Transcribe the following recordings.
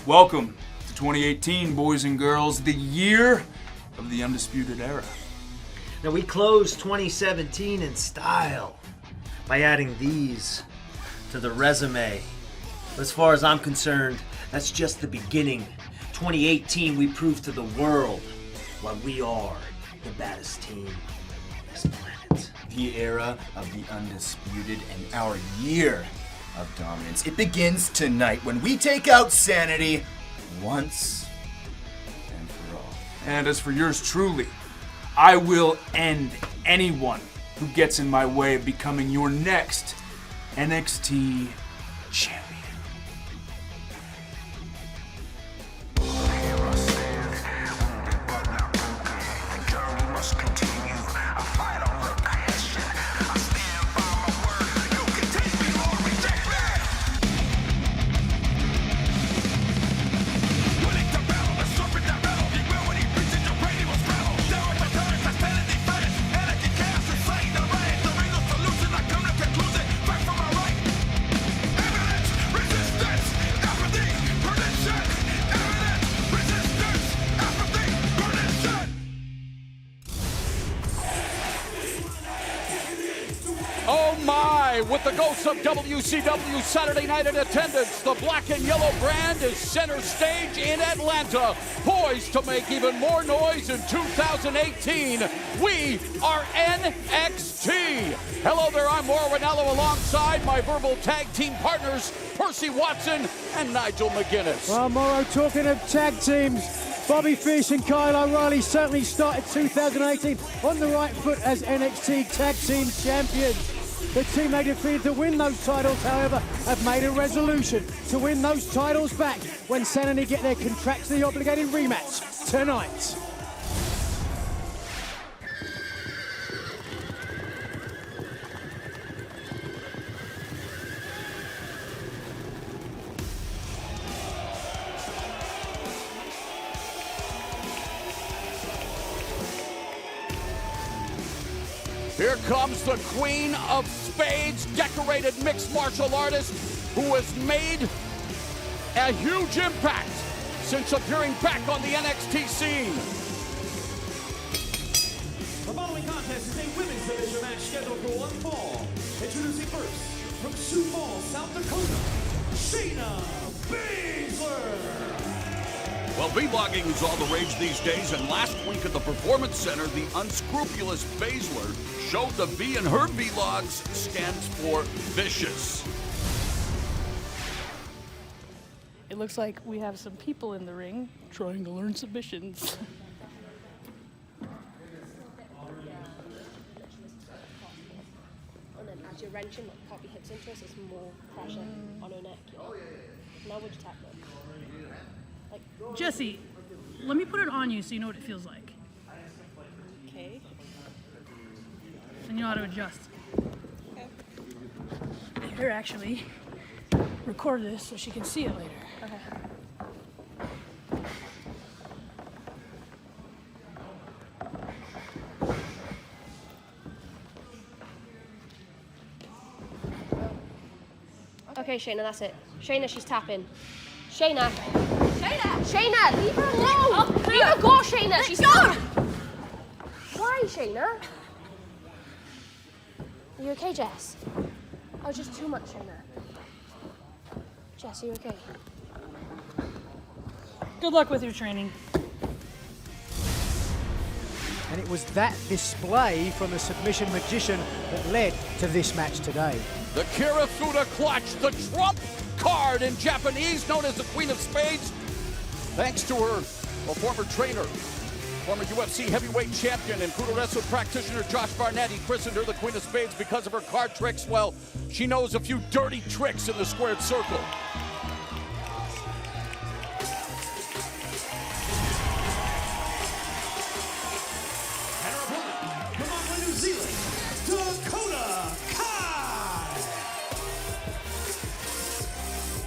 Welcome to 2018, boys and girls, the year of the Undisputed Era. Now we close 2017 in style by adding these to the resume. As far as I'm concerned, that's just the beginning. 2018, we proved to the world why we are the baddest team on this planet. The era of the Undisputed and our year of dominance. It begins tonight when we take out Sanity once and for all. And as for yours truly, I will end anyone who gets in my way of becoming your next NXT champion. Oh my, with the ghosts of WCW Saturday night in attendance, the black and yellow brand is center stage in Atlanta, poised to make even more noise in 2018. We are NXT. Hello there, I'm Mauro Ranallo alongside my verbal tag team partners, Percy Watson and Nigel McGuinness. Well, Mauro, talking of tag teams, Bobby Fish and Kyle O'Reilly certainly started 2018 on the right foot as NXT Tag Team Champions. The team they defeated to win those titles, however, have made a resolution to win those titles back when Sanity get their contractually obligated rematch tonight. Here comes the Queen of Spades, decorated mixed martial artist who has made a huge impact since appearing back on the NXT scene. The following contest is a women's division match scheduled for one fall. Introducing first, from Sioux Falls, South Dakota, Shayna Baszler. Well, vlogging is all the rage these days, and last week at the Performance Center, the unscrupulous Baszler showed the V in her vlogs stands for vicious. It looks like we have some people in the ring trying to learn submissions. And then as you're wrenching, like pop your hips into us, it's more pressure on her neck. You know? Now would you tap them? Like, Jesse, let me put it on you so you know what it feels like. okay. And you know how to adjust. Okay. Here, actually, record this so she can see it later. Okay. Okay, Shayna, that's it. Shayna, she's tapping. Shayna. Shayna, leave her alone. Leave her go, Shayna. She's tapping. Why, Shayna? Are you okay, Jess? Oh, just too much, Shayna. Jess, are you okay? Good luck with your training. And it was that display from the submission magician that led to this match today. The Kirifuda clutch, the trump card in Japanese, known as the Queen of Spades, thanks to her former trainer, former UFC heavyweight champion and Kudo wrestler practitioner Josh Barnett. He christened her the Queen of Spades because of her card tricks. Well, she knows a few dirty tricks in the squared circle. And our opponent, from Auckland, New Zealand, Dakota Kai.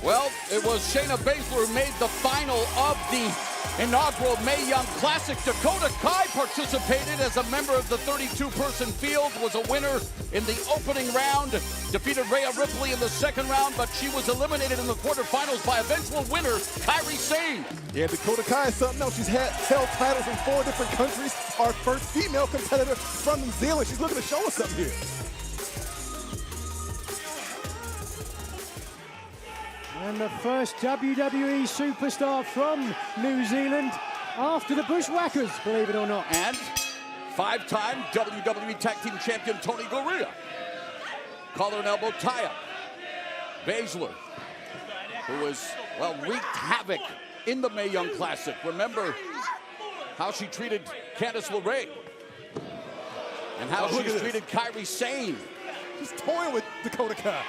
Well, It was Shayna Baszler who made the final of the inaugural Mae Young Classic. Dakota Kai participated as a member of the 32-person field, was a winner in the opening round, defeated Rhea Ripley in the second round, but she was eliminated in the quarterfinals by eventual winner Kairi Sane. Yeah, Dakota Kai is something else. She's held titles in 4 different countries. Our first female competitor from New Zealand. She's looking to show us something here. And the first WWE superstar from New Zealand after the Bushwhackers, believe it or not. And 5-time WWE Tag Team Champion Tony Garea. Collar and elbow tie-up. Baszler, who was, well, wreaked havoc in the Mae Young Classic. Remember how she treated Candice LeRae and how she's treated Kairi Sane. She's toying with Dakota Kai.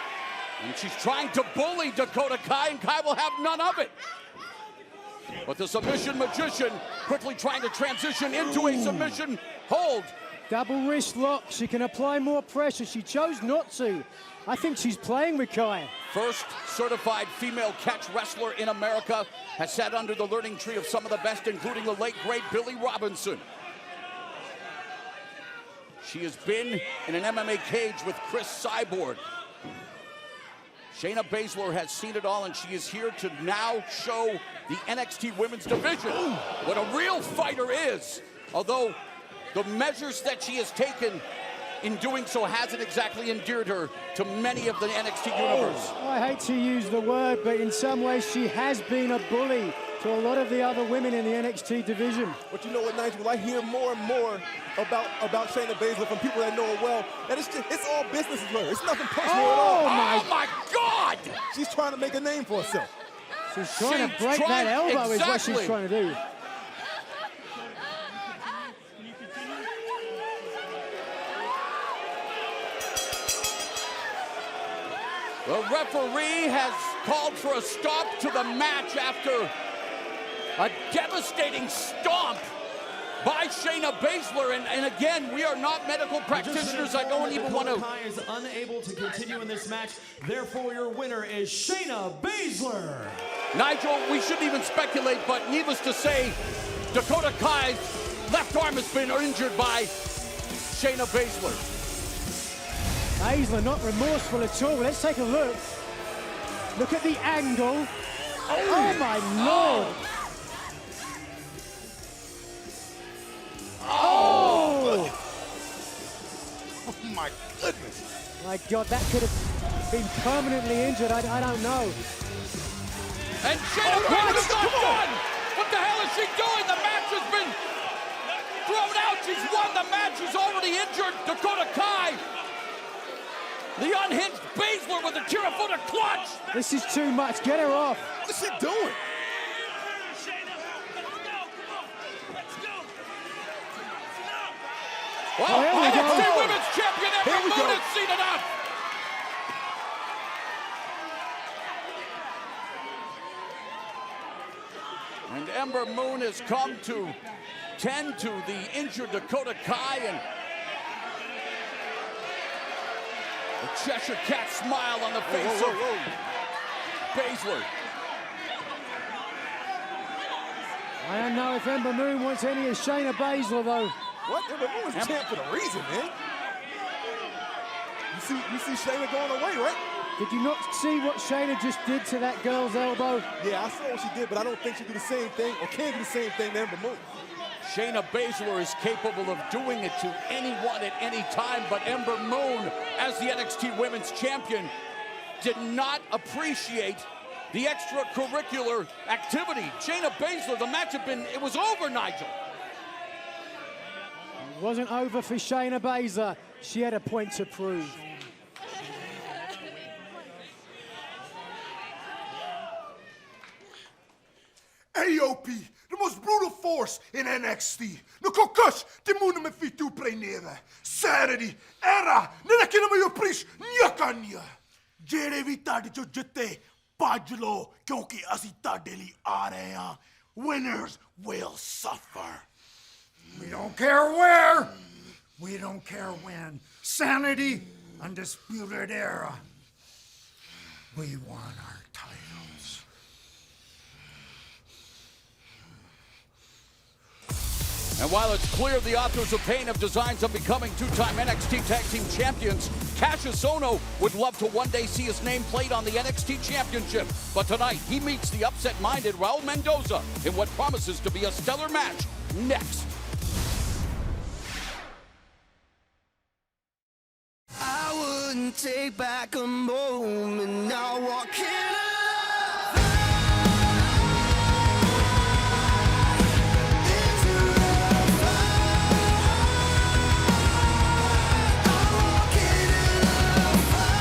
And she's trying to bully Dakota Kai, and Kai will have none of it. But the submission magician quickly trying to transition into a submission hold. Double wrist lock. She can apply more pressure. She chose not to. I think she's playing with Kai. First certified female catch wrestler in America, has sat under the learning tree of some of the best, including the late, great Billy Robinson. She has been in an MMA cage with Chris Cyborg. Shayna Baszler has seen it all, and she is here to now show the NXT Women's Division what a real fighter is. Although the measures that she has taken in doing so hasn't exactly endeared her to many of the NXT universe. I hate to use the word, but in some ways she has been a bully to a lot of the other women in the NXT division. But you know what, Nigel? I hear more and more about Shayna Baszler from people that know her well. And it's all business with her. It's nothing personal at all. Oh my God! She's trying to make a name for herself. She's trying to break that elbow is what she's trying to do. The referee has called for a stop to the match after a devastating stomp by Shayna Baszler. And again, we are not medical practitioners. I don't even want to. Kai is unable to continue in this match. Therefore, your winner is Shayna Baszler. Nigel, we shouldn't even speculate, but needless to say, Dakota Kai's left arm has been injured by Shayna Baszler. Baszler not remorseful at all. Let's take a look. Look at the angle. Oh my Lord. Oh! Oh my goodness. My God, that could have been permanently injured. I don't know. And Shayna Baszler's not done! What the hell is she doing? The match has been thrown out. She's won the match. She's already injured Dakota Kai. The unhinged Baszler with a Tirafuda clutch. This is too much. Get her off. What's she doing? Well, here we go. NXT Women's Champion Ember Here we Moon go. has seen it up. And Ember Moon has come to tend to the injured Dakota Kai, and the Cheshire Cat smile on the face of Baszler. I don't know if Ember Moon wants any of Shayna Baszler, though. What? Ember Moon was champ for a reason, man. You see Shayna going away, right? Did you not see what Shayna just did to that girl's elbow? Yeah, I saw what she did, but I don't think she did the same thing or can do the same thing to Ember Moon. Shayna Baszler is capable of doing it to anyone at any time, but Ember Moon, as the NXT Women's Champion, did not appreciate the extracurricular activity. Shayna Baszler, the match it was over, Nigel. It wasn't over for Shayna Baszler. She had a point to prove. AOP, the most brutal force in NXT. No kokosh, de moene me fitu preneve. Saturday, era, nena kina me yo prish, nyakanya. Jere vi tade jo jete, pajlo, kyonki asi tadeli area. Winners will suffer. We don't care where. We don't care when. Sanity, undisputed era. We want our titles. And while it's clear the authors of pain have designs of becoming two-time NXT Tag Team Champions, Cassius Ohno would love to one day see his name played on the NXT Championship. But tonight, he meets the upset-minded Raul Mendoza in what promises to be a stellar match next. I wouldn't take back a moment, now walking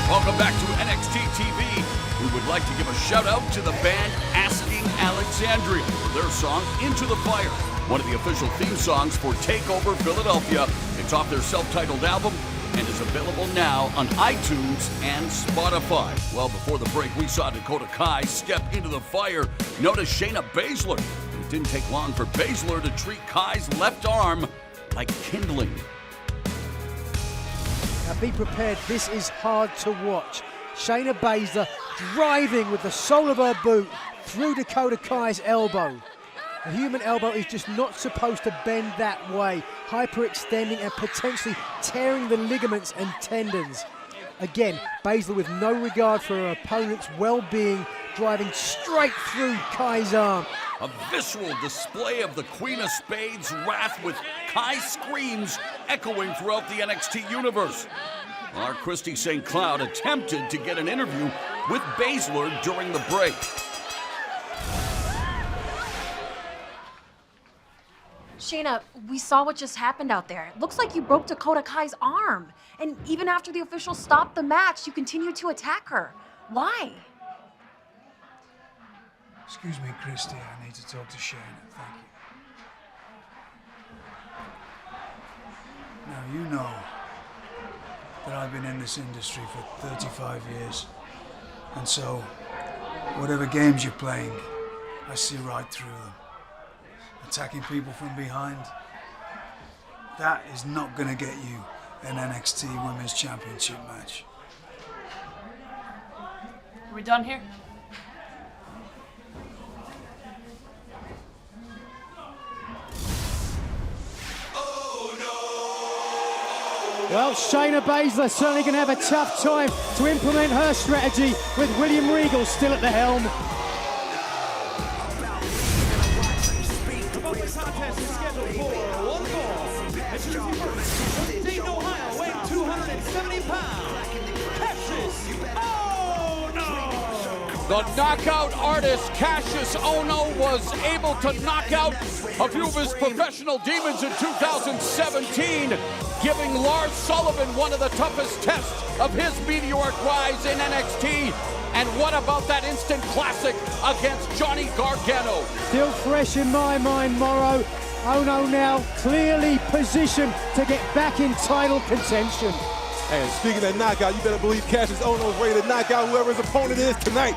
Welcome back to NXT TV. We would like to give a shout out to the band Asking Alexandria for their song Into the Fire, one of the official theme songs for TakeOver Philadelphia. It's off their self-titled album and is available now on iTunes and Spotify. Well, before the break, we saw Dakota Kai step into the fire. Notice Shayna Baszler. It didn't take long for Baszler to treat Kai's left arm like kindling. Now be prepared, this is hard to watch. Shayna Baszler driving with the sole of her boot through Dakota Kai's elbow. A human elbow is just not supposed to bend that way, hyperextending and potentially tearing the ligaments and tendons. Again, Baszler with no regard for her opponent's well-being, driving straight through Kai's arm. A visceral display of the Queen of Spades' wrath with Kai screams echoing throughout the NXT universe. Our Christy St. Cloud attempted to get an interview with Baszler during the break. Shayna, we saw what just happened out there. Looks like you broke Dakota Kai's arm. And even after the officials stopped the match, you continued to attack her. Why? Excuse me, Christy, I need to talk to Shayna. Thank you. Now, you know that I've been in this industry for 35 years. And so, whatever games you're playing, I see right through them. Attacking people from behind, that is not going to get you an NXT Women's Championship match. Are we done here? Well, Shayna Baszler certainly going to have a tough time to implement her strategy with William Regal still at the helm. The following contest is scheduled for one fall. At Tuesday first, from Dayton, Ohio, weighing 270 pounds, Cassius Ohno! The knockout artist Cassius Ohno was able to knock out a few of his professional demons in 2017, giving Lars Sullivan one of the toughest tests of his meteoric rise in NXT. And what about that instant classic against Johnny Gargano? Still fresh in my mind, Morrow. Ohno now clearly positioned to get back in title contention. And speaking of knockout, you better believe Cassius Ohno is ready to knock out whoever his opponent is tonight.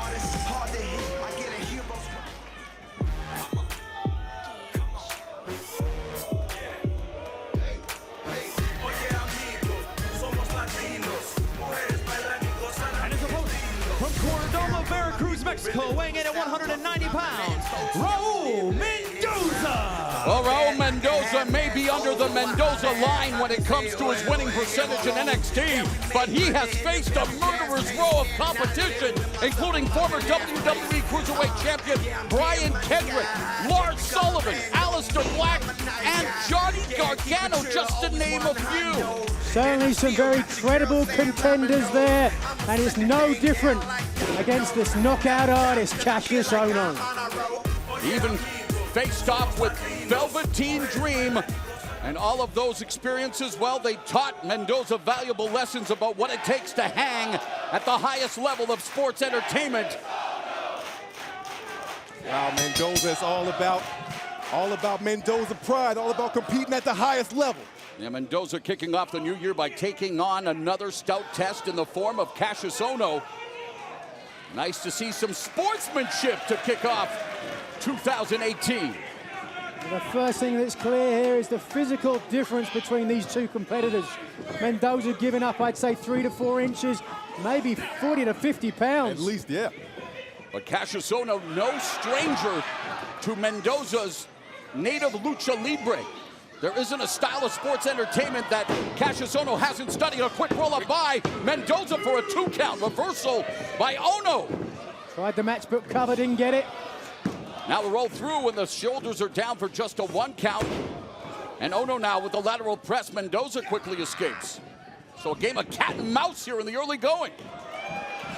Mexico, weighing in at 190 pounds, Raul Mendoza! Well, Raul Mendoza may be under the Mendoza line when it comes to his winning percentage in NXT, but he has faced a murderer's row of competition, including former WWE Cruiserweight Champion Brian Kendrick, Lars Sullivan, Aleister Black, and Johnny Gargano, just to name a few. Certainly some very credible contenders there, and it's no different against this knockout artist, Cassius Ohno. He even faced off with Velveteen Dream, and all of those experiences, well, they taught Mendoza valuable lessons about what it takes to hang at the highest level of sports entertainment. Wow, Mendoza is all about Mendoza pride, all about competing at the highest level. Yeah, Mendoza kicking off the new year by taking on another stout test in the form of Cassius Ohno. Nice to see some sportsmanship to kick off 2018. The first thing that's clear here is the physical difference between these two competitors. Mendoza giving up, I'd say, 3 to 4 inches, maybe 40 to 50 pounds. At least, yeah. But Cassius Ohno, no stranger to Mendoza's native lucha libre. There isn't a style of sports entertainment that Cassius Ohno hasn't studied. A quick roll-up by Mendoza for a 2 count. Reversal by Ohno. Tried the matchbook cover, didn't get it. Now the roll through when the shoulders are down for just a 1 count. And Ohno now with the lateral press. Mendoza quickly escapes. So a game of cat and mouse here in the early going.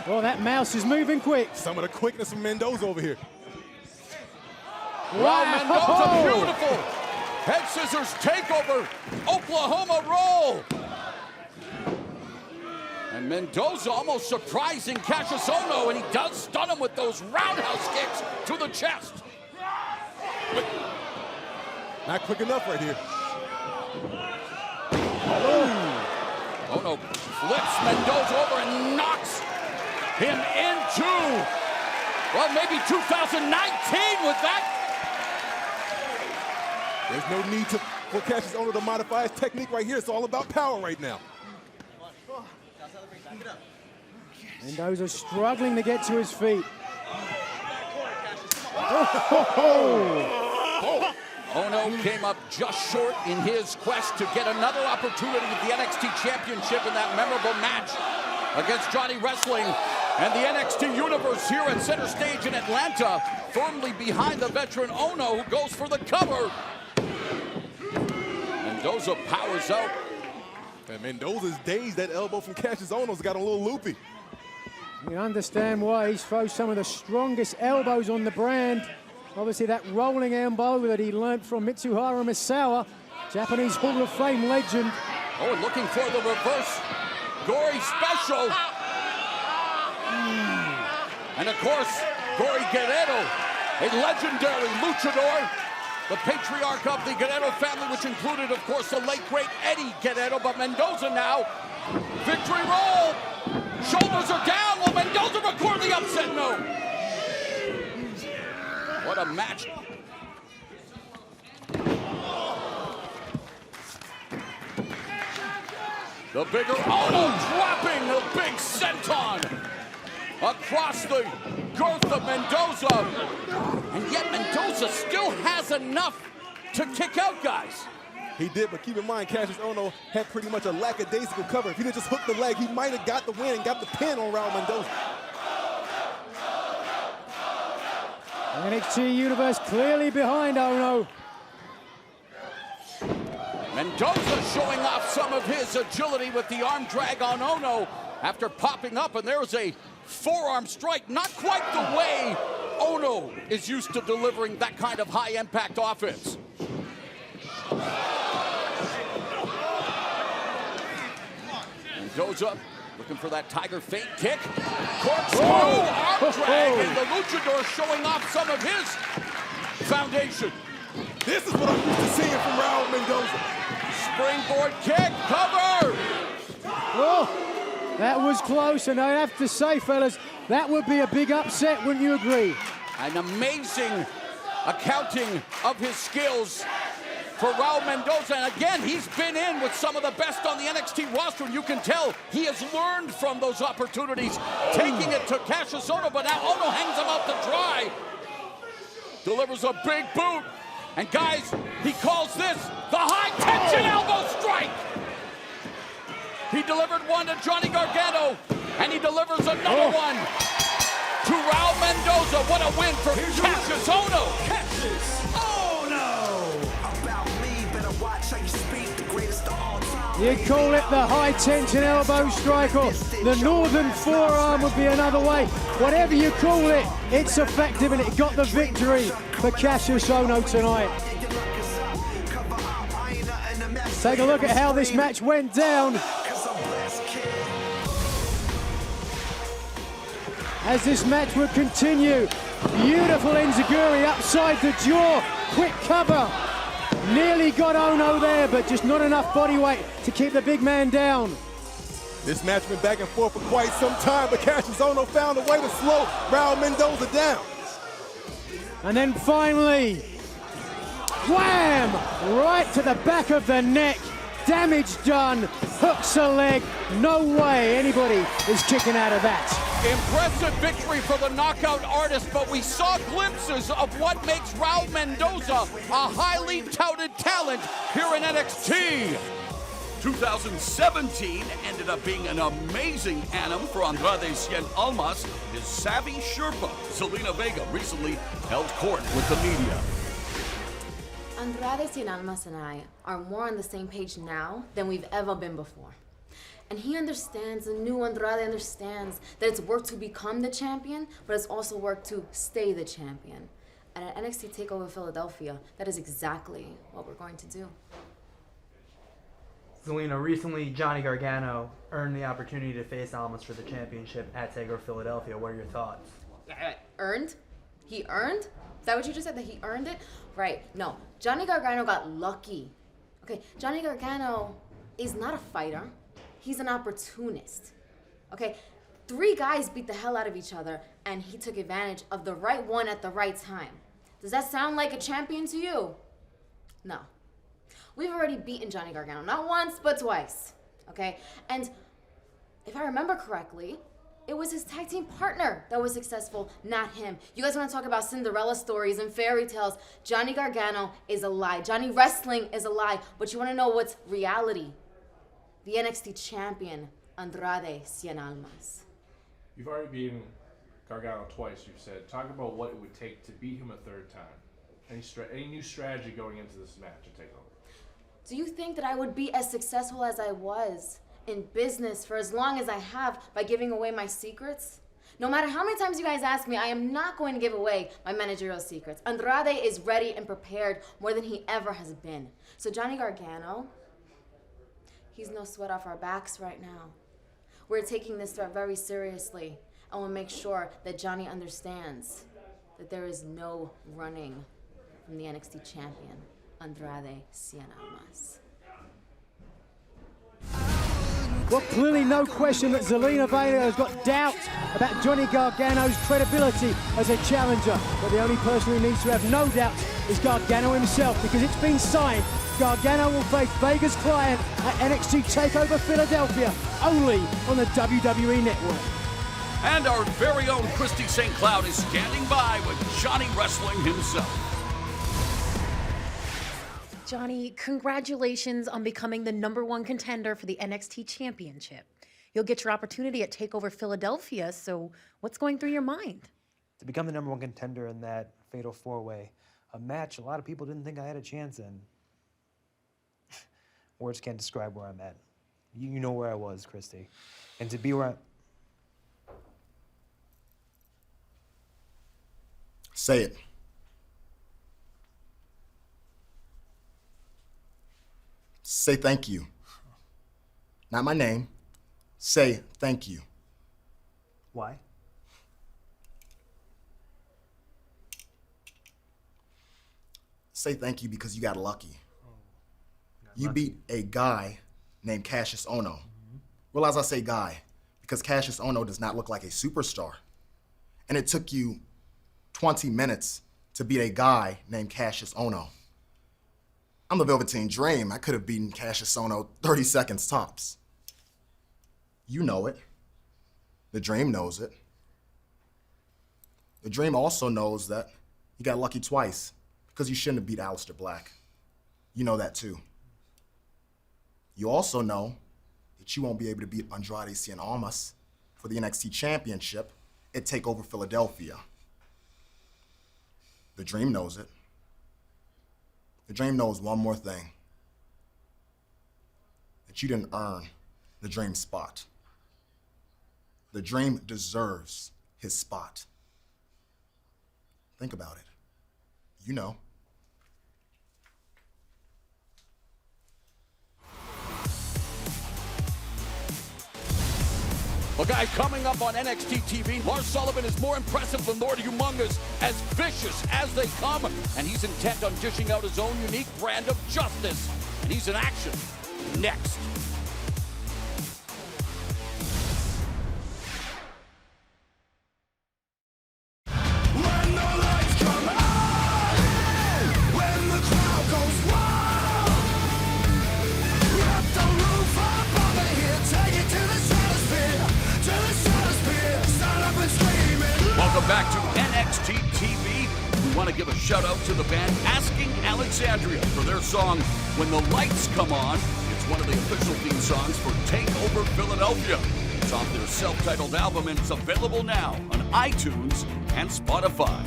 Oh, that mouse is moving quick. Some of the quickness from Mendoza over here. Wow, Mendoza, beautiful. Head scissors takeover, Oklahoma roll. And Mendoza almost surprising Cassius Ohno, and he does stun him with those roundhouse kicks to the chest. But not quick enough right here. Ohno flips Mendoza over and knocks him into, well, maybe 2019 with that. There's no need for Cassius Ohno to modify his technique right here. It's all about power right now. Mendoza struggling to get to his feet. Ohno came up just short in his quest to get another opportunity with the NXT Championship in that memorable match against Johnny Wrestling. And the NXT Universe here at center stage in Atlanta, firmly behind the veteran Ohno, who goes for the cover. Mendoza powers out. And Mendoza's dazed. That elbow from Cassius Ohno's got a little loopy. You understand why he throws some of the strongest elbows on the brand. Obviously that rolling elbow that he learned from Mitsuharu Misawa, Japanese Hall of Fame legend. Oh, and looking for the reverse Gory special. And of course, Gory Guerrero, a legendary luchador, the patriarch of the Guerrero family, which included, of course, the late, great Eddie Guerrero. But Mendoza now, victory roll. Shoulders are down. Will Mendoza record the upset? No. What a match. The bigger Ohno dropping the big senton across the girth of Mendoza. And yet Mendoza still has enough to kick out guys. He did, but keep in mind, Cassius Ohno had pretty much a lackadaisical cover. If he didn't just hook the leg, he might have got the win and got the pin on Raul Mendoza. NXT Universe clearly behind Ohno. Mendoza showing off some of his agility with the arm drag on Ohno after popping up, and there's a forearm strike. Not quite the way Ohno is used to delivering that kind of high-impact offense. Mendoza looking for that Tiger feint kick. Corkscrew, arm drag, and the luchador showing off some of his foundation. This is what I'm used to seeing from Raul Mendoza. Springboard kick, cover! Oh, that was close, and I have to say, fellas, that would be a big upset, wouldn't you agree? An amazing accounting of his skills for Raul Mendoza. And again, he's been in with some of the best on the NXT roster, and you can tell he has learned from those opportunities, taking it to Cassius Ohno, but now Ohno hangs him out to dry. Delivers a big boot. And guys, he calls this the high-tension elbow strike. He delivered one to Johnny Gargano, and he delivers another one to Raul Mendoza. What a win for Cassius Ohno. Cassius You call it the high-tension elbow strike, or the northern forearm would be another way. Whatever you call it, it's effective, and it got the victory for Cassius Ohno tonight. Take a look at how this match went down. As this match would continue, beautiful enziguri upside the jaw, quick cover. Nearly got Ohno there, but just not enough body weight to keep the big man down. This match went back and forth for quite some time, but Cassius Ohno found a way to slow Raul Mendoza down. And then finally, wham! Right to the back of the neck. Damage done, hooks a leg. No way anybody is kicking out of that. Impressive victory for the knockout artist, but we saw glimpses of what makes Raul Mendoza a highly touted talent here in NXT. 2017 ended up being an amazing annum for Andrade Cien Almas. His savvy Sherpa, Zelina Vega, recently held court with the media. Andrade Cien Almas and I are more on the same page now than we've ever been before. And he understands, the new Andrade understands, that it's work to become the champion, but it's also work to stay the champion. And at NXT TakeOver Philadelphia, that is exactly what we're going to do. Zelina, recently Johnny Gargano earned the opportunity to face Almas for the championship at TakeOver Philadelphia. What are your thoughts? Earned? He earned? Is that what you just said, that he earned it? Right, no. Johnny Gargano got lucky. Okay, Johnny Gargano is not a fighter. He's an opportunist. Okay, 3 guys beat the hell out of each other, and he took advantage of the right one at the right time. Does that sound like a champion to you? No. We've already beaten Johnny Gargano, not once, but twice. Okay, and if I remember correctly, it was his tag team partner that was successful, not him. You guys want to talk about Cinderella stories and fairy tales? Johnny Gargano is a lie. Johnny Wrestling is a lie. But you want to know what's reality? The NXT champion, Andrade Cien Almas. You've already beaten Gargano twice, you've said. Talk about what it would take to beat him a third time. Any new strategy going into this match to take over? Do you think that I would be as successful as I was in business for as long as I have by giving away my secrets? No matter how many times you guys ask me, I am not going to give away my managerial secrets. Andrade is ready and prepared more than he ever has been. So Johnny Gargano, he's no sweat off our backs right now. We're taking this threat very seriously, and we'll make sure that Johnny understands that there is no running from the NXT champion, Andrade Cien Almas. Well, clearly no question that Zelina Vega has got doubt about Johnny Gargano's credibility as a challenger. But the only person who needs to have no doubt is Gargano himself, because it's been signed. Gargano will face Vega's client at NXT TakeOver Philadelphia, only on the WWE Network. And our very own Christy St. Cloud is standing by with Johnny Wrestling himself. Johnny, congratulations on becoming the #1 contender for the NXT Championship. You'll get your opportunity at TakeOver Philadelphia, so what's going through your mind? To become the #1 contender in that Fatal 4-Way, a match a lot of people didn't think I had a chance in. Words can't describe where I'm at. You know where I was, Christy. And to be where I'm... Say it. Say thank you. Not my name. Say thank you. Why? Say thank you because you got lucky. You beat a guy named Cassius Ohno. Realize I say guy because Cassius Ohno does not look like a superstar. And it took you 20 minutes to beat a guy named Cassius Ohno. I'm the Velveteen Dream. I could have beaten Cassius Ohno 30 seconds tops. You know it. The Dream knows it. The Dream also knows that you got lucky twice because you shouldn't have beat Aleister Black. You know that too. You also know that you won't be able to beat Andrade Cien Almas for the NXT Championship at TakeOver Philadelphia. The Dream knows it. The Dream knows one more thing. That you didn't earn the Dream spot. The Dream deserves his spot. Think about it. You know. Well, guys, coming up on NXT TV, Lars Sullivan is more impressive than Lord Humongous, as vicious as they come, and he's intent on dishing out his own unique brand of justice. And he's in action next. Take it to the stratosphere, to give a shout out to the band Asking Alexandria for their song When the Lights Come On. It's one of the official theme songs for Takeover Philadelphia. It's off their self-titled album and it's available now on iTunes and Spotify.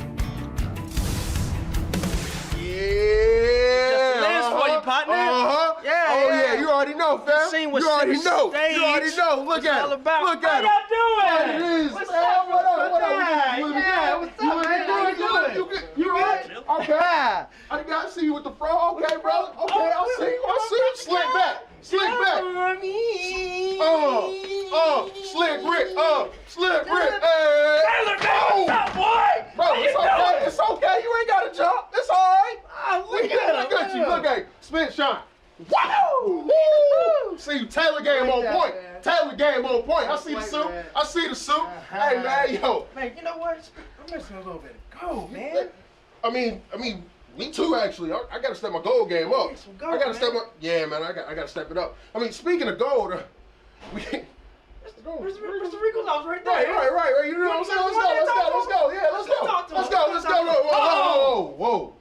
Yeah. Just for you, partner. Yeah. Oh yeah, you already know, fam. Seen what You already center know. stage You already know. Look is at all him. about. Look How at him. y'all doing? What it is? What's Man, up? What up? What up? Yeah, You yeah. What's up, man? You good? You right? Okay. I got to see you with the fro. Okay, brother. Okay, I see you. I see you. Slick back. Slick back. Slick Rick. Slick Rick. Hey. Taylor, man, what's up, boy? Bro, How it's you okay. doing? It's okay. You ain't got to jump. It's all right. Look at Look at you. Look at you. Spin shine. Woo! Woo! See, Taylor game on point. Taylor game on point. I see the suit. I see the suit. Hey, man, yo. Man, you know what? I'm missing a little bit of gold, man. I mean, me too, actually. I got to step my gold game up. Gold, I got to step my, yeah, man, I got to step it up. I mean, speaking of gold, we Mr. Rico's house right there. Right. You know what I'm saying? Let's go. Yeah, let's go. Whoa.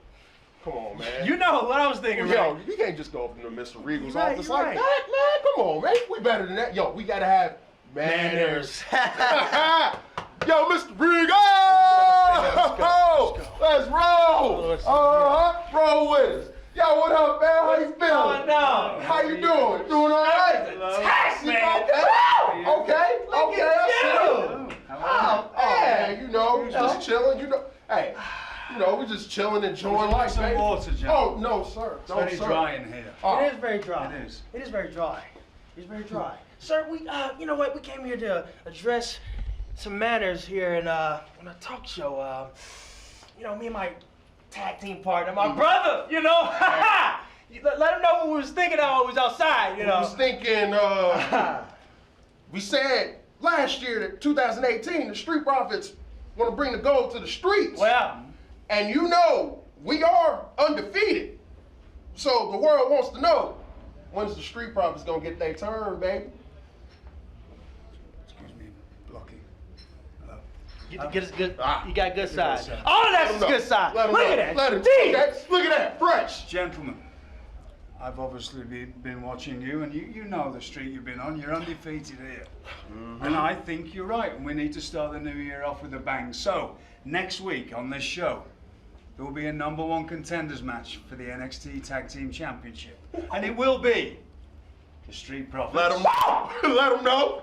Come on, man. You know what I was thinking, Yo, right? you can't just go up to Mr. Regal's Right, office you're like right. that, man. Come on, man. We better than that. Yo, we gotta have manners. Yo, Mr. Regal! Let's roll. Roll with us. Yo, what up, man? How you feeling? How you doing? Doing all right? Man. Okay. I see you. Oh, man. You know, just chilling. You know, hey. You know, we're just chilling, enjoying life, some baby. water, John? Oh, no, sir. It's very dry in here. It is very dry. It is. It is very dry. It's very dry. Sir, we, you know what? We came here to address some matters here in a talk show. You know, me and my tag team partner, my brother, you know? Let him know what we was thinking of when we was outside, you know? We was thinking, we said last year that 2018, the Street Profits want to bring the gold to the streets. Well, and you know, we are undefeated. So the world wants to know, when's the Street Profits gonna get their turn, baby? Excuse me, Blocky. Hello. Get us good. You got good side. side. All of that's good side. Let him Look know. at that. Let him. Jeez. Okay. Look at that. Fresh. Gentlemen, I've obviously been watching you, and you know the street you've been on. You're undefeated here. And I think you're right, and we need to start the new year off with a bang. So, next week on this show, there will be a #1 contenders match for the NXT Tag Team Championship. And it will be the Street Profits. Let them know. Let them know.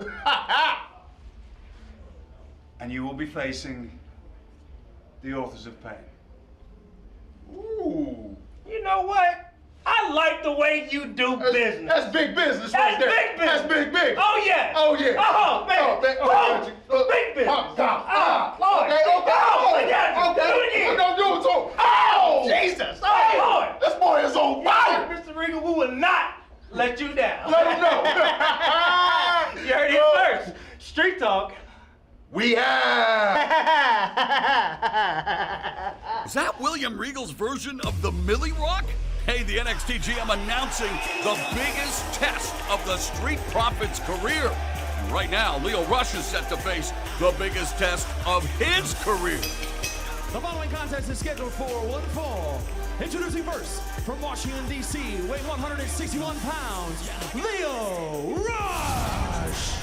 And you will be facing the Authors of Pain. Ooh. You know what? I like the way you do business. That's big business right there. Big business. That's big. Oh, yeah. Oh, yeah. Oh, man. Oh, man. Oh, big business. Lord. Okay. Oh, I got you. Do it again. We're going to do it to him. Oh! Jesus. Oh, Lord. This boy is on fire. Mr. Regal, we will not let you down. Let him know. You heard it first. Street Talk. We have. Is that William Regal's version of the Millie Rock? Hey, the NXT GM announcing the biggest test of the Street Profits career. And right now, Lio Rush is set to face the biggest test of his career. The following contest is scheduled for one fall. Introducing first, from Washington, D.C., weighing 161 pounds, Lio Rush.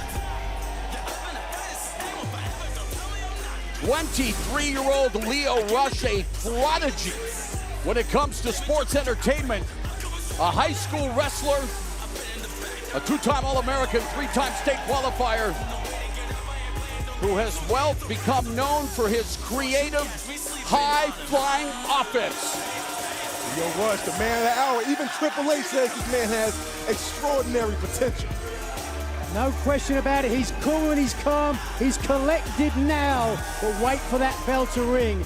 23-year-old Lio Rush, a prodigy when it comes to sports entertainment. A high school wrestler, a two-time All-American, three-time state qualifier, who has become known for his creative, high-flying offense. Lio Rush, the man of the hour. Even Triple H says this man has extraordinary potential. No question about it. He's cool and he's calm. He's collected now. But wait for that bell to ring.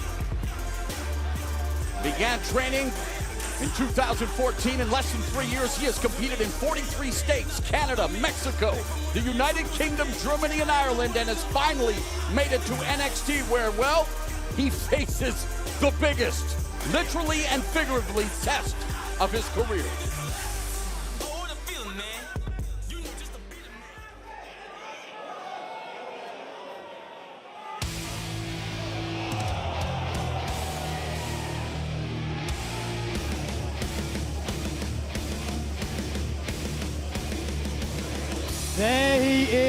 Began training in 2014. In less than 3 years, he has competed in 43 states, Canada, Mexico, the United Kingdom, Germany, and Ireland, and has finally made it to NXT where, well, he faces the biggest, literally and figuratively, test of his career.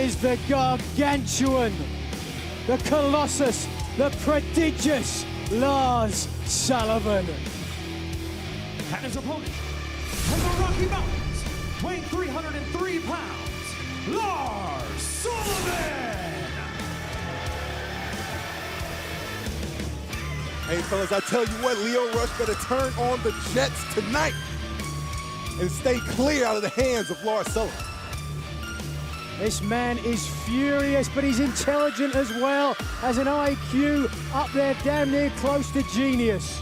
is the gargantuan, the colossus, the prodigious Lars Sullivan. And his opponent from the Rocky Mountains, weighing 303 pounds, Lars Sullivan. Hey, fellas, I tell you what, Lio Rush better turn on the Jets tonight and stay clear out of the hands of Lars Sullivan. This man is furious, but he's intelligent as well. Has an IQ up there damn near close to genius.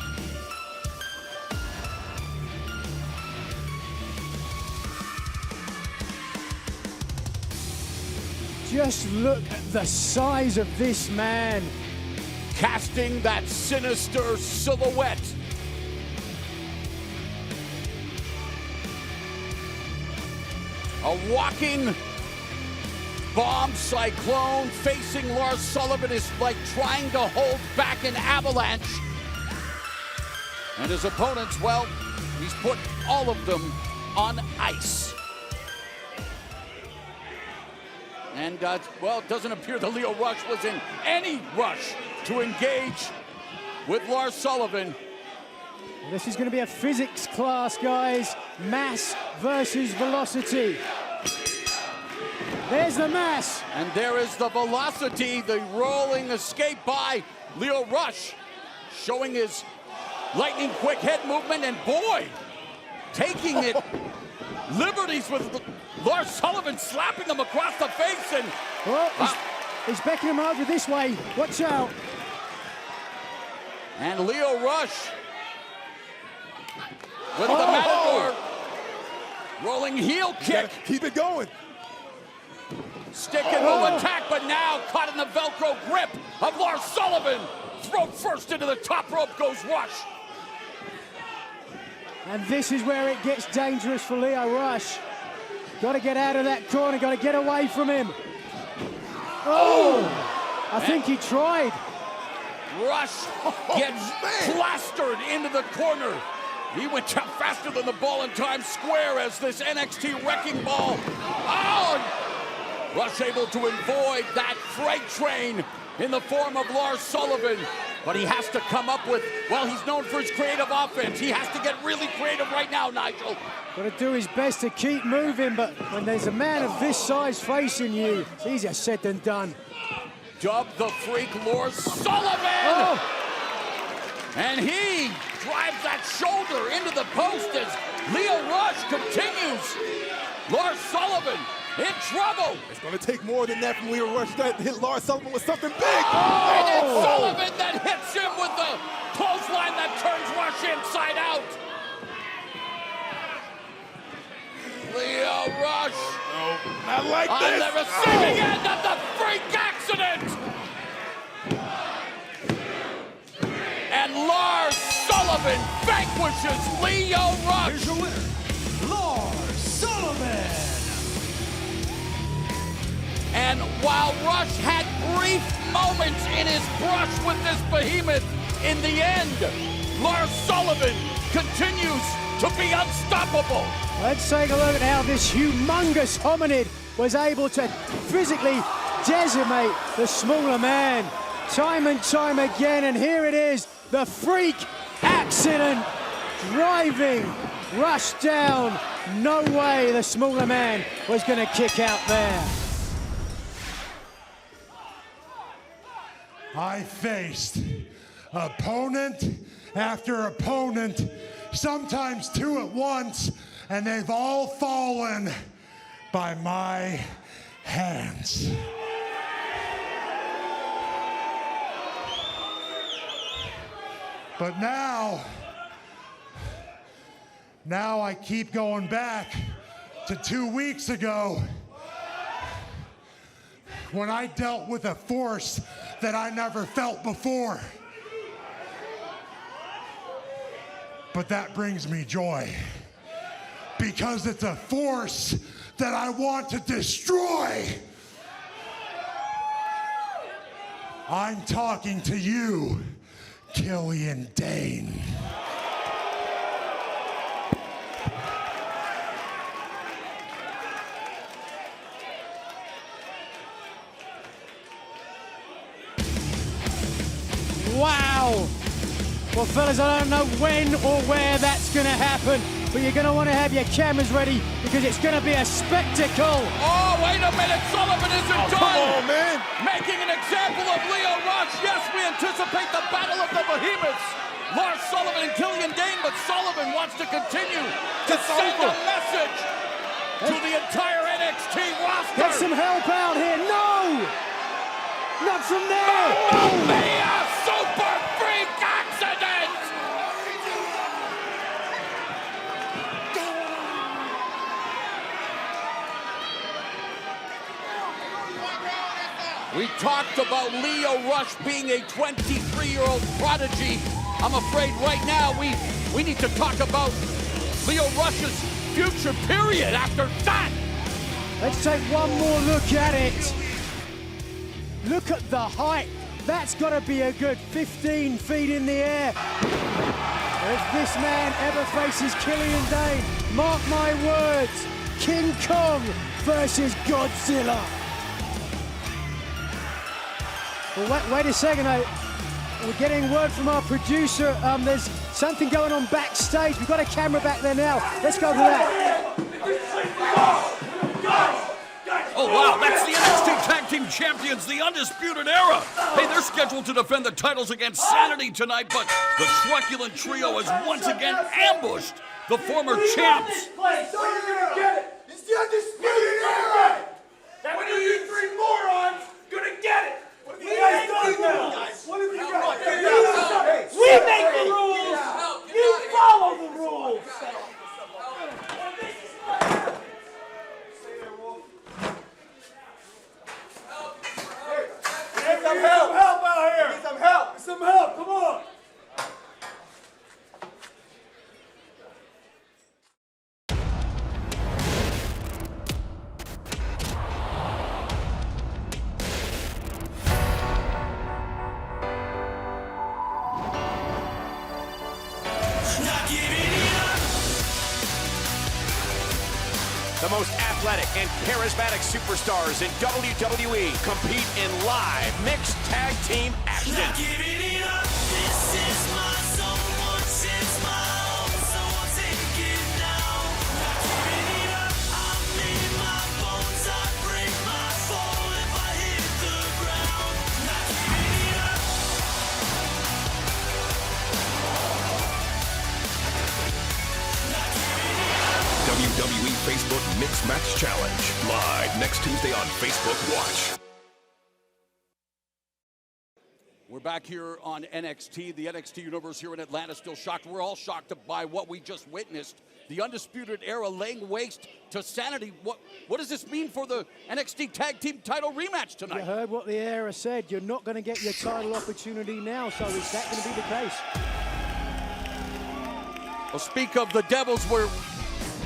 Just look at the size of this man. Casting that sinister silhouette. A walking bomb cyclone. Facing Lars Sullivan is like trying to hold back an avalanche. And his opponents, well, he's put all of them on ice. And, well, it doesn't appear that Lio Rush was in any rush to engage with Lars Sullivan. This is going to be a physics class, guys. Mass versus velocity. There's the mass. And there is the velocity, the rolling escape by Lio Rush, showing his lightning quick head movement, and boy, taking it liberties with Lars Sullivan, slapping him across the face. And he's backing him over this way. Watch out. And Lio Rush with the Matador rolling heel kick. Keep it going. Stick and will attack, but now caught in the Velcro grip of Lars Sullivan. Throat first into the top rope goes Rush. And this is where it gets dangerous for Lio Rush. Got to get out of that corner, got to get away from him. I think he tried. Rush gets plastered into the corner. He went out faster than the ball in Times Square as this NXT wrecking ball. Rush able to avoid that freight train in the form of Lars Sullivan. But he has to come up with, well, he's known for his creative offense. He has to get really creative right now, Nigel. Got to do his best to keep moving, but when there's a man of this size facing you, it's easier said than done. Dub the Freak Lars Sullivan! And he drives that shoulder into the post as Lio Rush continues. Lars Sullivan in trouble. It's going to take more than that from Lio Rush to hit Lars Sullivan with something big. And it's Sullivan that hits him with the clothesline that turns Rush inside out. Lio Rush. Not like on this. the receiving end of the freak accident. And Lars Sullivan vanquishes Lio Rush. Here's your winner, Lars Sullivan. And while Rush had brief moments in his brush with this behemoth, in the end, Lars Sullivan continues to be unstoppable. Let's take a look at how this humongous hominid was able to physically decimate the smaller man time and time again. And here it is, the freak accident, driving Rush down. No way the smaller man was going to kick out there. I faced opponent after opponent, sometimes two at once, and they've all fallen by my hands. But now I keep going back to 2 weeks ago when I dealt with a force that I never felt before. But that brings me joy because it's a force that I want to destroy. I'm talking to you, Killian Dane. Well, fellas, I don't know when or where that's going to happen, but you're going to want to have your cameras ready because it's going to be a spectacle. Oh, wait a minute. Sullivan isn't done. Come on, man. Making an example of Lio Rush. Yes, we anticipate the battle of the behemoths. Lars Sullivan and Killian Dane, but Sullivan wants to continue to send a message to the entire NXT roster. Get some help out here. No! Not from there. Mamma mia! Super freak accident! We talked about Lio Rush being a 23-year-old prodigy. I'm afraid right now we need to talk about Lio Rush's future period after that. Let's take one more look at it. Look at the height. That's got to be a good 15 feet in the air. If this man ever faces Killian Dane, mark my words, King Kong versus Godzilla. Well, wait a second. We're getting word from our producer. There's something going on backstage. We've got a camera back there now. Let's go to that. Oh, wow, that's the NXT Tag Team Champions, the Undisputed Era. Hey, they're scheduled to defend the titles against Sanity tonight, but the truculent trio has once again ambushed the former champs. You're gonna get it. It's the Undisputed Era. When are you three morons gonna get it? What have you guys done now? What have you guys done? We make the rules. You follow the rules. Get some help out here. Get some help. Some help. Come on. The most athletic and charismatic superstars in WWE compete in live mixed tag team action. WWE Facebook Mixed Match Challenge. Live next Tuesday on Facebook Watch. We're back here on NXT, the NXT Universe here in Atlanta, still shocked. We're all shocked by what we just witnessed. The Undisputed Era laying waste to Sanity. What does this mean for the NXT Tag Team title rematch tonight? You heard what the Era said. You're not going to get your title opportunity now, so is that going to be the case? Well, speak of the Devils,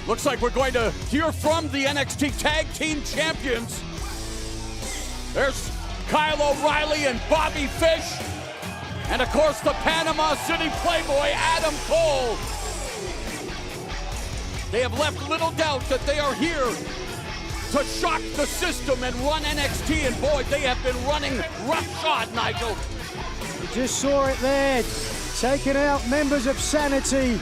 looks like we're going to hear from the NXT Tag Team Champions. There's Kyle O'Reilly and Bobby Fish. And of course, the Panama City Playboy, Adam Cole. They have left little doubt that they are here to shock the system and run NXT. And boy, they have been running roughshod, Nigel. You just saw it there. Taking out members of Sanity.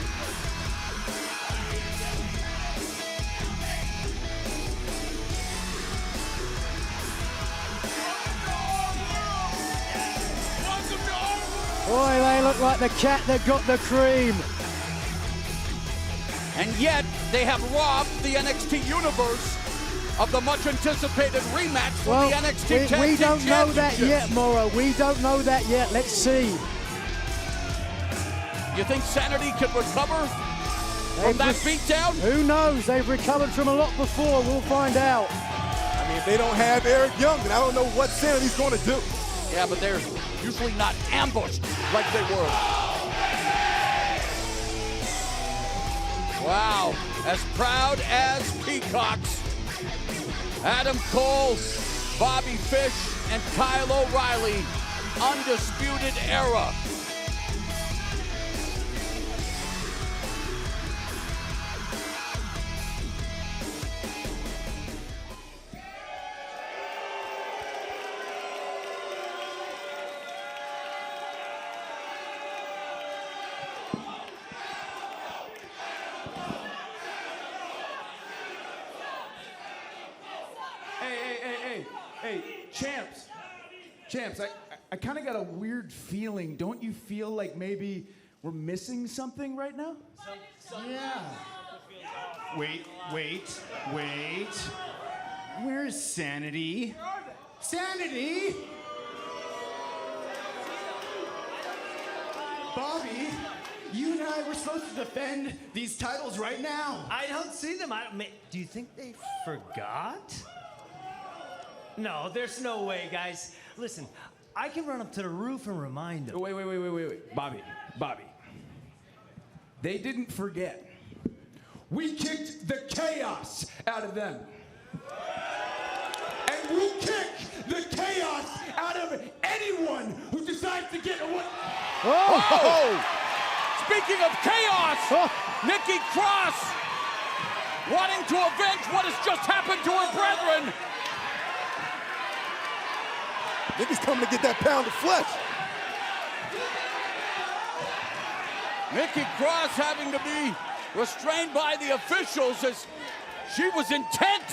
Boy, they look like the cat that got the cream. And yet, they have robbed the NXT Universe of the much anticipated rematch for the NXT Tag Team We don't know that Championships. yet, Mauro. We don't know that yet. Let's see. You think Sanity can recover from that beatdown? Who knows? They've recovered from a lot before. We'll find out. I mean, if they don't have Eric Young, then I don't know what Sanity's going to do. Yeah, but they're usually not ambushed like they were. Wow, as proud as peacocks. Adam Cole, Bobby Fish, and Kyle O'Reilly, Undisputed Era. Champs, I kind of got a weird feeling. Don't you feel like maybe we're missing something right now? Yeah. Wait. Where's Sanity? Sanity? Bobby, you and I were supposed to defend these titles right now. I don't see them. Do you think they forgot? No, there's no way, guys. Listen, I can run up to the roof and remind them. Wait. Bobby. They didn't forget. We kicked the chaos out of them. And we kick the chaos out of anyone who decides to get away. Oh! Speaking of chaos, Nikki Cross wanting to avenge what has just happened to her brethren. Nikki's coming to get that pound of flesh. Nikki Cross having to be restrained by the officials as she was intent.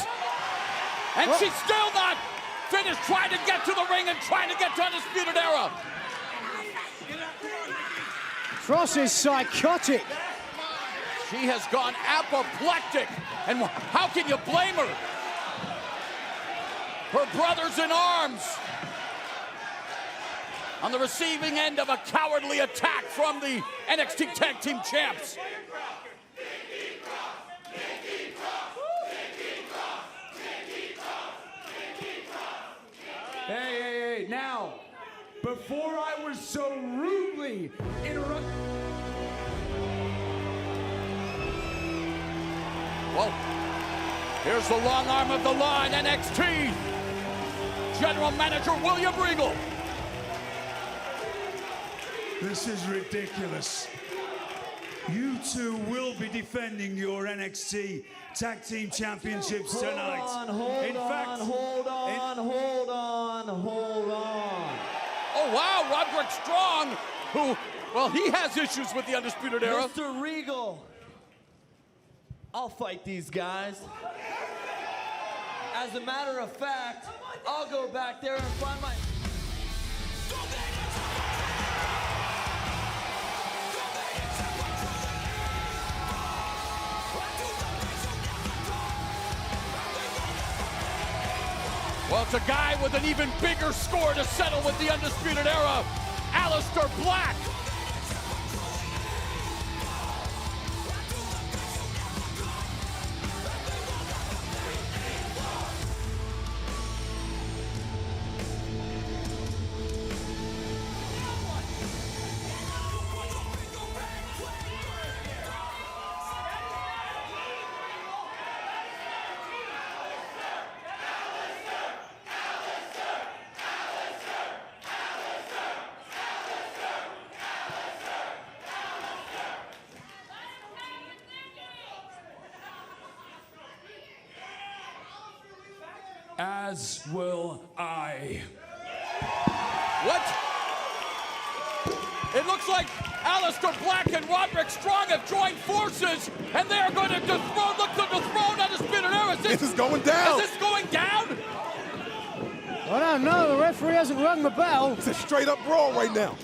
And she's still not finished trying to get to the ring and trying to get to Undisputed Era. Cross is psychotic. She has gone apoplectic. And how can you blame her? Her brothers in arms on the receiving end of a cowardly attack from the NXT Tag Team Champs. Hey, now, before I was so rudely interrupted. Well, here's the long arm of the line, NXT. General Manager William Regal. This is ridiculous. You two will be defending your NXT Tag Team Championships tonight. Hold on. Oh, wow, Roderick Strong, who, well, he has issues with the Undisputed Era. Mr. Regal, I'll fight these guys. As a matter of fact, I'll go back there and find my... Well, it's a guy with an even bigger score to settle with the Undisputed Era, Aleister Black. As will I. What? It looks like Aleister Black and Roderick Strong have joined forces, and they are going to look to dethrone Undisputed Era. This is going down. Is this going down? I don't know. The referee hasn't rung the bell. It's a straight up brawl right now.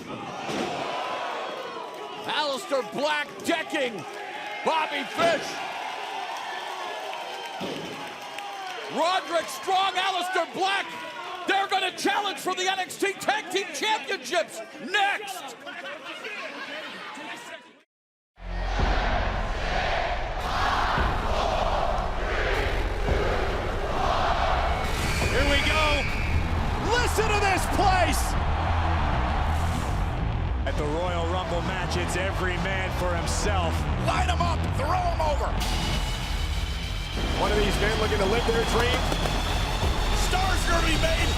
Aleister Black decking Bobby Fish. Roderick Strong, Aleister Black, they're going to challenge for the NXT Tag Team Championships next. Here we go. Listen to this place. At the Royal Rumble match, it's every man for himself. Line them up, throw them over. One of these men looking to live their dream. Stars are gonna be made.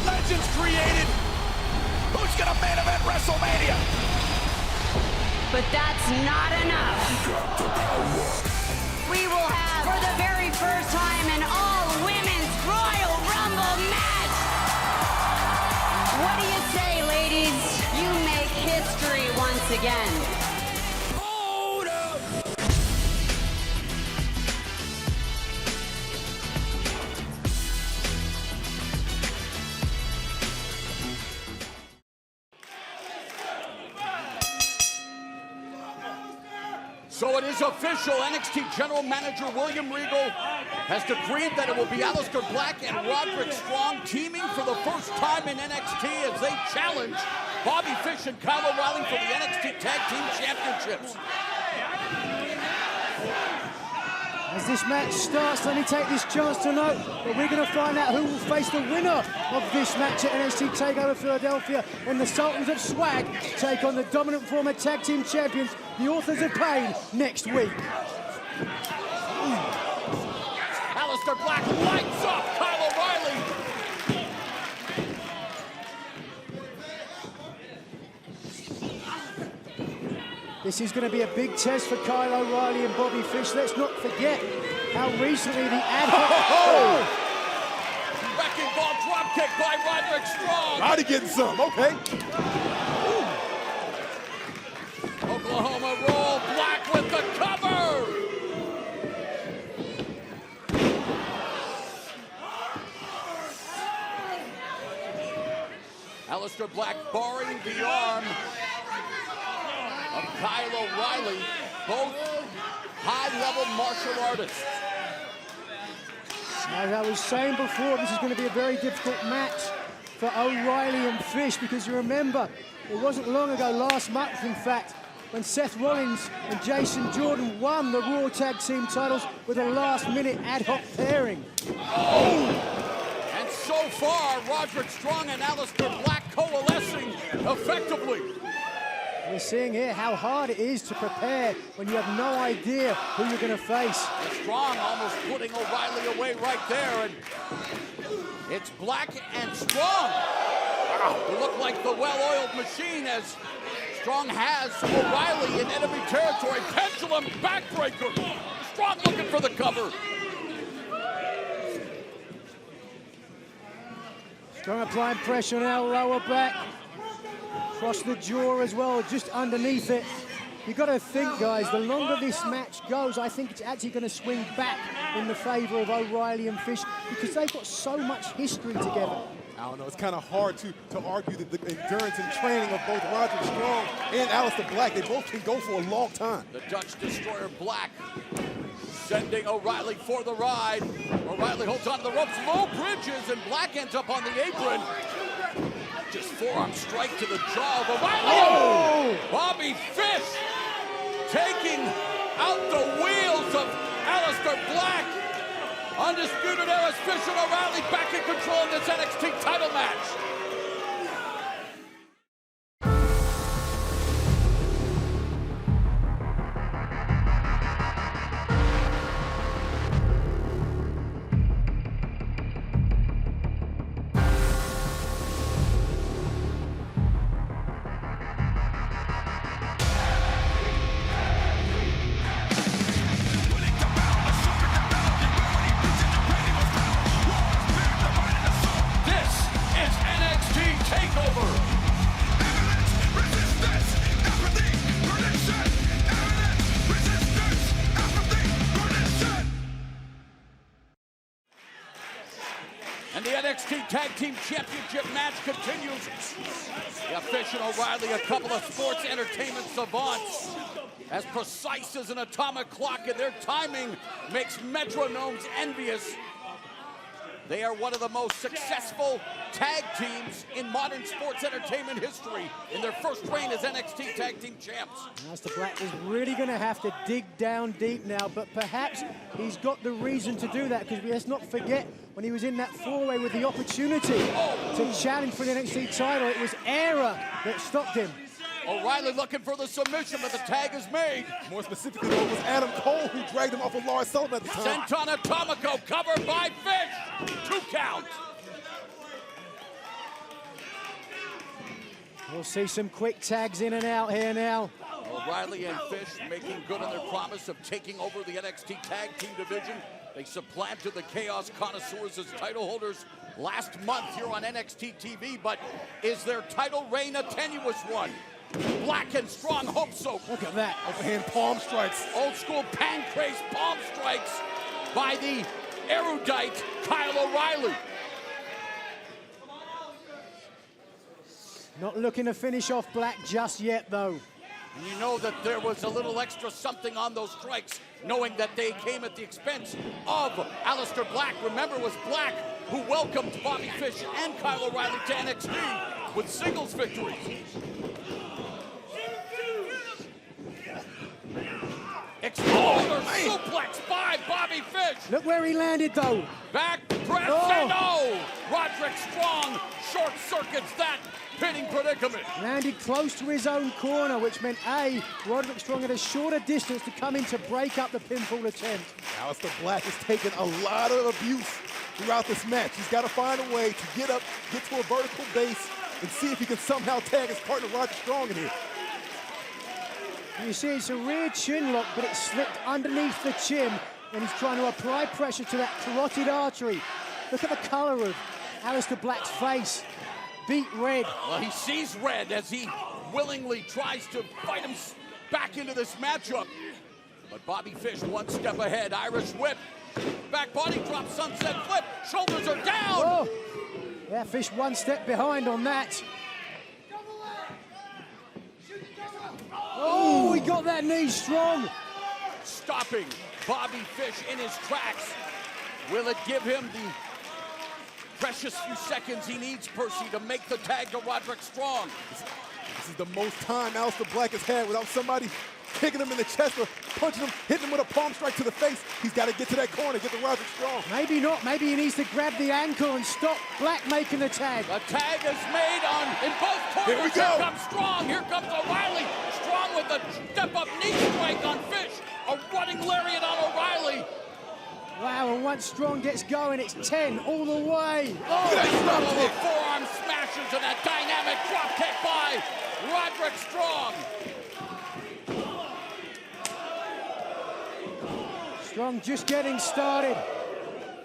Legends created. Who's gonna main event WrestleMania? But that's not enough. We will have, for the very first time, an all-women's Royal Rumble match. What do you say, ladies? You make history once again. So it is official. NXT General Manager William Regal has decreed that it will be Aleister Black and Roderick Strong teaming for the first time in NXT as they challenge Bobby Fish and Kyle O'Reilly for the NXT Tag Team Championships. As this match starts, let me take this chance to note that we're going to find out who will face the winner of this match at NXT TakeOver Philadelphia when the Sultans of Swag take on the dominant former tag team champions, the Authors of Pain, next week. Aleister Black lights up Kyle O'Reilly. This is going to be a big test for Kyle O'Reilly and Bobby Fish. Let's not forget how recently the ad hoc... Wrecking ball drop kick by Roderick Strong. Roddy getting some, okay. Oklahoma roll, Black with the cover. Aleister Black barring the arm of Kyle O'Reilly, both high-level martial artists. As I was saying before, this is going to be a very difficult match for O'Reilly and Fish, because you remember, it wasn't long ago, last month in fact, when Seth Rollins and Jason Jordan won the Raw Tag Team titles with a last-minute ad hoc pairing. Oh! And so far, Roderick Strong and Aleister Black coalescing effectively. We're seeing here how hard it is to prepare when you have no idea who you're going to face. And Strong almost putting O'Reilly away right there, and it's Black and Strong who look like the well-oiled machine as Strong has O'Reilly in enemy territory. Pendulum backbreaker. Strong looking for the cover. Strong applying pressure now, lower back. Across the jaw as well, just underneath it. You've got to think, guys, the longer this match goes, I think it's actually going to swing back in the favor of O'Reilly and Fish because they've got so much history together. I don't know, it's kind of hard to argue that the endurance and training of both Roderick Strong and Aleister Black, they both can go for a long time. The Dutch Destroyer Black sending O'Reilly for the ride. O'Reilly holds onto the ropes, low bridges, and Black ends up on the apron. Just forearm strike to the jaw of O'Reilly. Oh! Bobby Fish taking out the wheels of Aleister Black. Undisputed Era's Fish and O'Reilly back in control in this NXT title match. And the NXT Tag Team Championship match continues. Yeah, Fish and O'Reilly, a couple of sports entertainment savants, as precise as an atomic clock, and their timing makes metronomes envious. They are one of the most successful tag teams in modern sports entertainment history in their first reign as NXT Tag Team Champs. Aleister Black is really going to have to dig down deep now, but perhaps he's got the reason to do that, because let's not forget when he was in that four-way with the opportunity to challenge for the NXT title, it was Era that stopped him. O'Reilly looking for the submission, but the tag is made. More specifically, though, it was Adam Cole who dragged him off of Lars Sullivan at the time. Senton Atomico covered by Fish. 2 count. We'll see some quick tags in and out here now. O'Reilly and Fish making good on their promise of taking over the NXT Tag Team division. They supplanted the Chaos Connoisseurs as title holders last month here on NXT TV, but is their title reign a tenuous one? Black and Strong hope so. Look at that. Overhand palm strikes. Old school pancrase palm strikes by the erudite Kyle O'Reilly. Not looking to finish off Black just yet, though. And you know that there was a little extra something on those strikes, knowing that they came at the expense of Aleister Black. Remember, it was Black who welcomed Bobby Fish and Kyle O'Reilly to NXT with singles victories. Exploder suplex by Bobby Fish. Look where he landed, though. Back press and no! Roderick Strong short circuits that pinning predicament. Landed close to his own corner, which meant A, Roderick Strong had a shorter distance to come in to break up the pinfall attempt. Aleister Black has taken a lot of abuse throughout this match. He's got to find a way to get up, get to a vertical base, and see if he can somehow tag his partner Roderick Strong in here. You see it's a rear chin lock, but it slipped underneath the chin, and he's trying to apply pressure to that carotid artery. Look at the color of Aleister Black's face. Beat red. Well, he sees red as he willingly tries to fight him back into this matchup. But Bobby Fish one step ahead. Irish whip. Back body drop, sunset flip. Shoulders are down. Oh. Yeah, Fish one step behind on that. Oh, he got that knee strong. Stopping Bobby Fish in his tracks. Will it give him the precious few seconds he needs, Percy, to make the tag to Roderick Strong? This is the most time Aleister Black has had without somebody kicking him in the chest or punching him, hitting him with a palm strike to the face. He's got to get to that corner, get to Roderick Strong. Maybe not. Maybe he needs to grab the ankle and stop Black making the tag. The tag is made in both corners. Here we go. Here comes Strong. Here comes O'Reilly. Strong with a step-up knee strike on Fish. A running lariat on O'Reilly. Wow, and once Strong gets going, it's 10 all the way. Oh, the forearm smashes and a dynamic drop kick by Roderick Strong. Strong just getting started.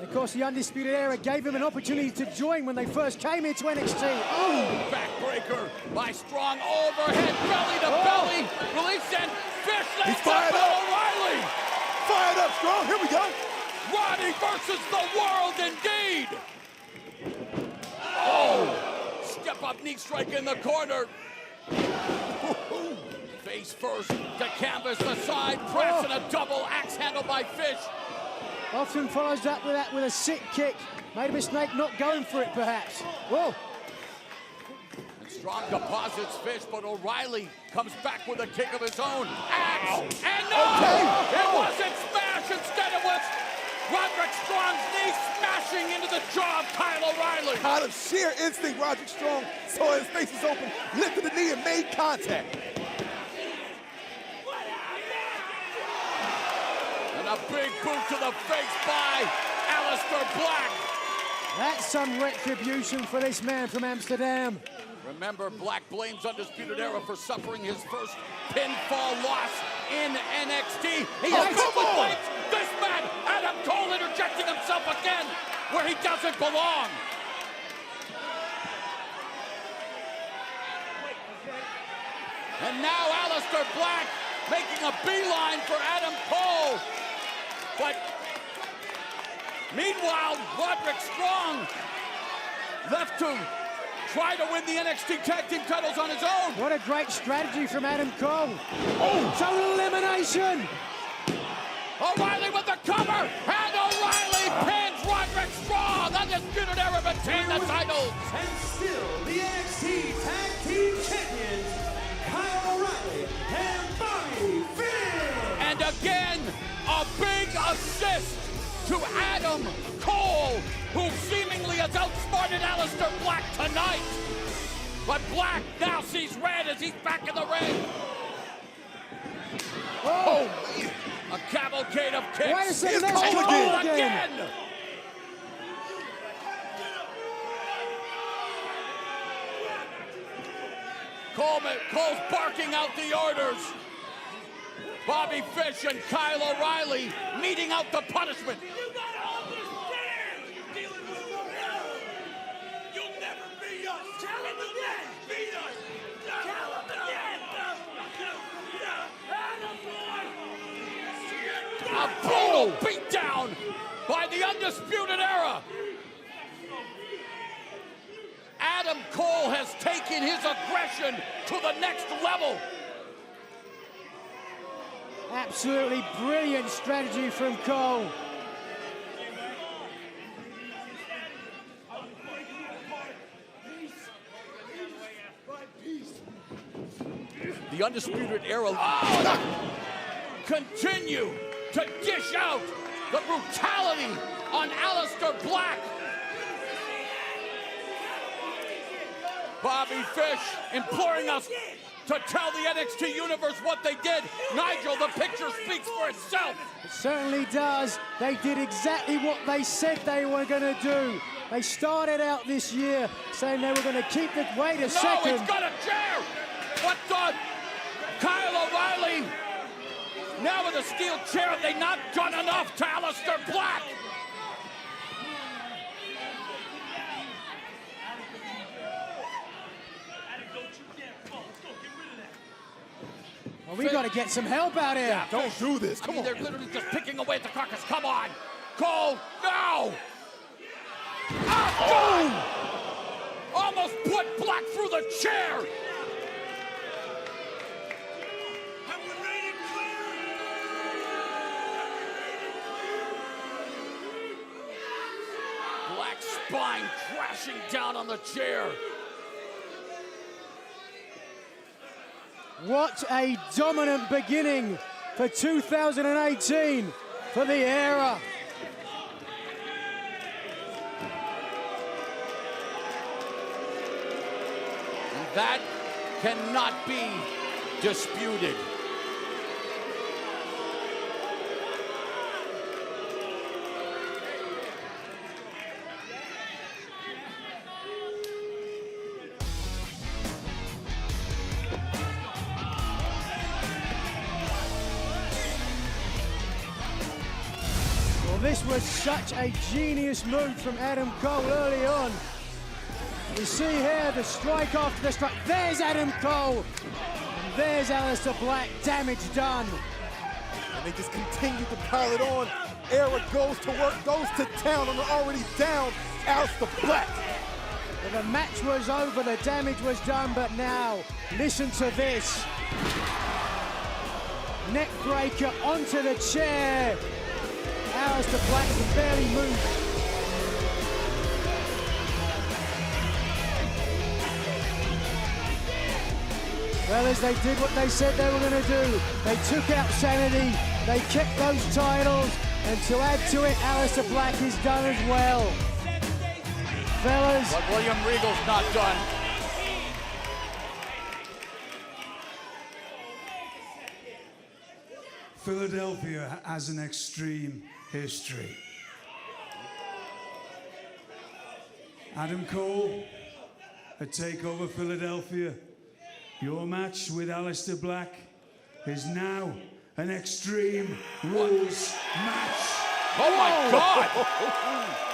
Of course, the Undisputed Era gave him an opportunity to join when they first came here to NXT. Oh! Backbreaker by Strong, overhead, belly to belly. Release and Fish He's lays fired up up. O'Reilly. Fired up, Strong. Here we go. Roddy versus the world indeed. Oh! Step up knee strike in the corner. Face first to canvas the side press and a double axe handle by Fish. Often follows up with that with a sit kick. Made a mistake not going for it, perhaps. Whoa. And Strong deposits Fish, but O'Reilly comes back with a kick of his own. Axe! And no! It wasn't smash. Instead it was Roderick Strong's knee smashing into the jaw of Kyle O'Reilly. Out of sheer instinct, Roderick Strong saw his face was open, lifted the knee and made contact. And a big boot to the face by Aleister Black. That's some retribution for this man from Amsterdam. Remember, Black blames Undisputed Era for suffering his first pinfall loss in NXT. He also blames this man, Adam Cole, interjecting himself again where he doesn't belong. And now Aleister Black making a beeline for Adam Cole. But meanwhile, Roderick Strong left to try to win the NXT Tag Team titles on his own. What a great strategy from Adam Cole. Oh, total elimination. O'Reilly with the cover, and O'Reilly pins Roderick Strong. Undisputed Era retain the titles. And still the NXT Tag Team Champions, Kyle O'Reilly and Bobby Fish. And again, a big assist to Adam Cole, who seemingly has outsmarted Aleister Black tonight. But Black now sees red as he's back in the ring. Oh! A cavalcade of kicks. Wait a second, It's there's Cole Cole again. Cole's barking out the orders. Bobby Fish and Kyle O'Reilly meeting out the punishment. A brutal beatdown by the Undisputed Era. Adam Cole has taken his aggression to the next level. Absolutely brilliant strategy from Cole. The Undisputed Era continue to dish out the brutality on Aleister Black. Bobby Fish imploring us to tell the NXT Universe what they did. Nigel, the picture speaks for itself. It certainly does. They did exactly what they said they were going to do. They started out this year saying they were going to keep it. Wait a second. No, he's got a chair. What the? Kyle O'Reilly. Now with a steel chair, have they not done enough to Aleister Black? Well, we got to get some help out here. Yeah, Don't do this. Come on. They're literally just picking away at the carcass. Come on. Cole, no. Oh, God. Almost put Black through the chair. Black spine crashing down on the chair. What a dominant beginning for 2018 for the Era. That cannot be disputed. Well, this was such a genius move from Adam Cole early on. You see here the strike after the strike. There's Adam Cole. And there's Aleister Black. Damage done. And they just continue to pile it on. Era goes to work, goes to town on the already down Aleister Black. Well, the match was over, the damage was done, but now, listen to this. Neck breaker onto the chair. Aleister Black can barely move. Well, as they did what they said they were going to do. They took out Sanity, they kept those titles, and to add to it, Aleister Black is done as well. Fellas. But William Regal's not done. Philadelphia has an extreme history. Adam Cole, at TakeOver Philadelphia. Your match with Aleister Black is now an Extreme Rules match. Oh my God!